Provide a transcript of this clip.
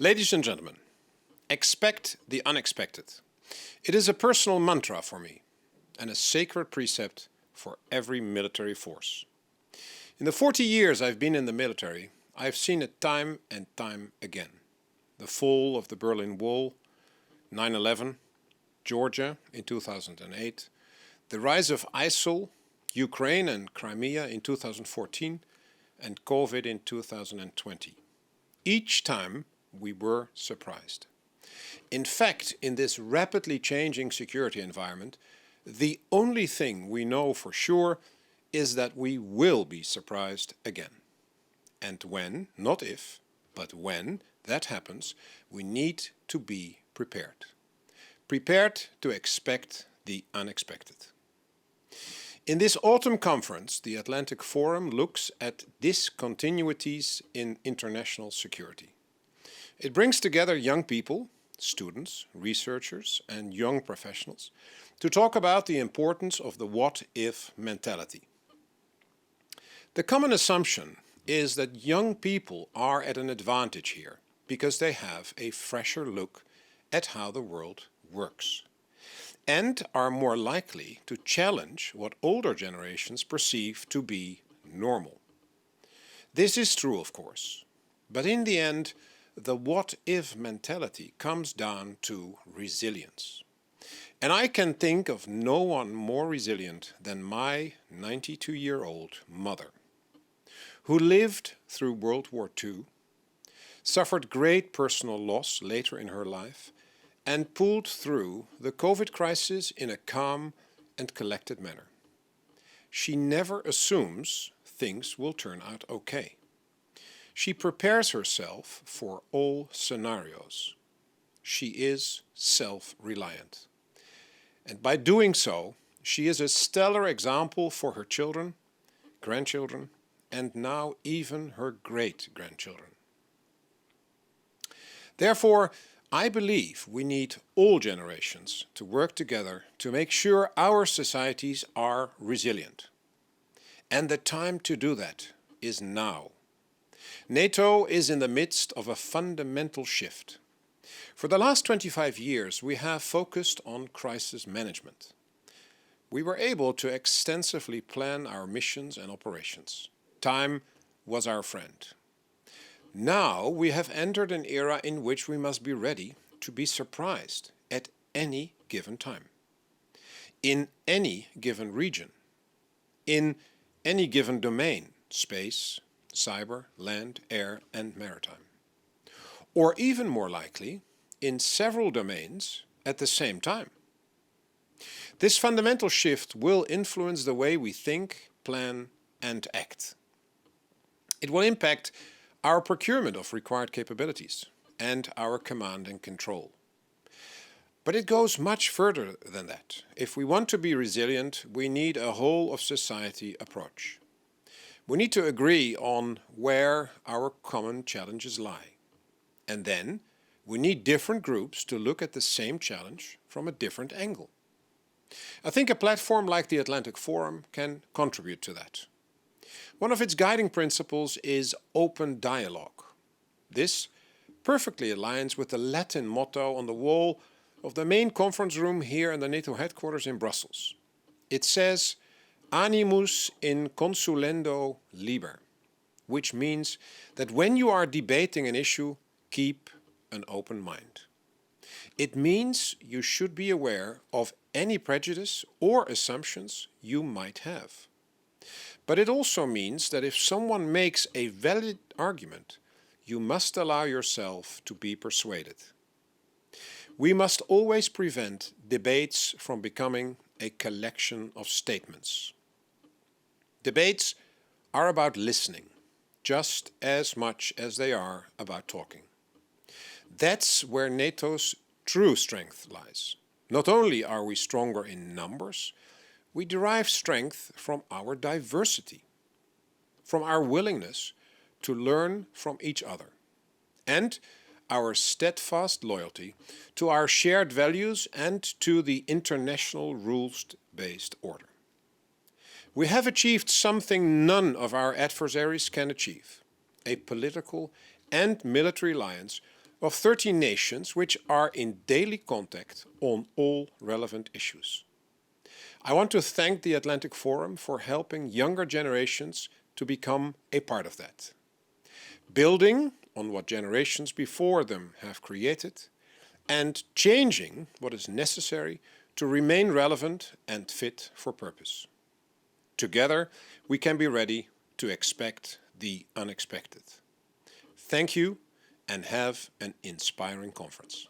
Ladies and gentlemen, expect the unexpected. It is a personal mantra for me and a sacred precept for every military force. In the 40 years I've been in the military, I've seen it time and time again. The fall of the Berlin Wall, 9/11, Georgia in 2008, the rise of ISIL, Ukraine and Crimea in 2014, and COVID in 2020. Each time we were surprised. In fact, in this rapidly changing security environment, the only thing we know for sure is that we will be surprised again. And when, not if, but when that happens, we need to be prepared. Prepared to expect the unexpected. In this autumn conference, the Atlantic Forum looks at discontinuities in international security. It brings together young people, students, researchers, and young professionals to talk about the importance of the what-if mentality. The common assumption is that young people are at an advantage here because they have a fresher look at how the world works and are more likely to challenge what older generations perceive to be normal. This is true, of course, but in the end, the what-if mentality comes down to resilience. And I can think of no one more resilient than my 92-year-old mother, who lived through World War II, suffered great personal loss later in her life, and pulled through the COVID crisis in a calm and collected manner. She never assumes things will turn out okay. She prepares herself for all scenarios. She is self-reliant. And by doing so, she is a stellar example for her children, grandchildren, and now even her great-grandchildren. Therefore, I believe we need all generations to work together to make sure our societies are resilient. And the time to do that is now. NATO is in the midst of a fundamental shift. For the last 25 years, we have focused on crisis management. We were able to extensively plan our missions and operations. Time was our friend. Now we have entered an era in which we must be ready to be surprised at any given time, in any given region, in any given domain, space, cyber, land, air, and maritime. Or even more likely, in several domains at the same time. This fundamental shift will influence the way we think, plan, and act. It will impact our procurement of required capabilities and our command and control. But it goes much further than that. If we want to be resilient, we need a whole-of-society approach. We need to agree on where our common challenges lie. And then we need different groups to look at the same challenge from a different angle. I think a platform like the Atlantic Forum can contribute to that. One of its guiding principles is open dialogue. This perfectly aligns with the Latin motto on the wall of the main conference room here in the NATO headquarters in Brussels. It says, Animus in consulendo liber, which means that when you are debating an issue, keep an open mind. It means you should be aware of any prejudice or assumptions you might have. But it also means that if someone makes a valid argument, you must allow yourself to be persuaded. We must always prevent debates from becoming a collection of statements. Debates are about listening, just as much as they are about talking. That's where NATO's true strength lies. Not only are we stronger in numbers, we derive strength from our diversity, from our willingness to learn from each other, and our steadfast loyalty to our shared values and to the international rules-based order. We have achieved something none of our adversaries can achieve, a political and military alliance of 13 nations which are in daily contact on all relevant issues. I want to thank the Atlantic Forum for helping younger generations to become a part of that. Building on what generations before them have created and changing what is necessary to remain relevant and fit for purpose. Together, we can be ready to expect the unexpected. Thank you and have an inspiring conference.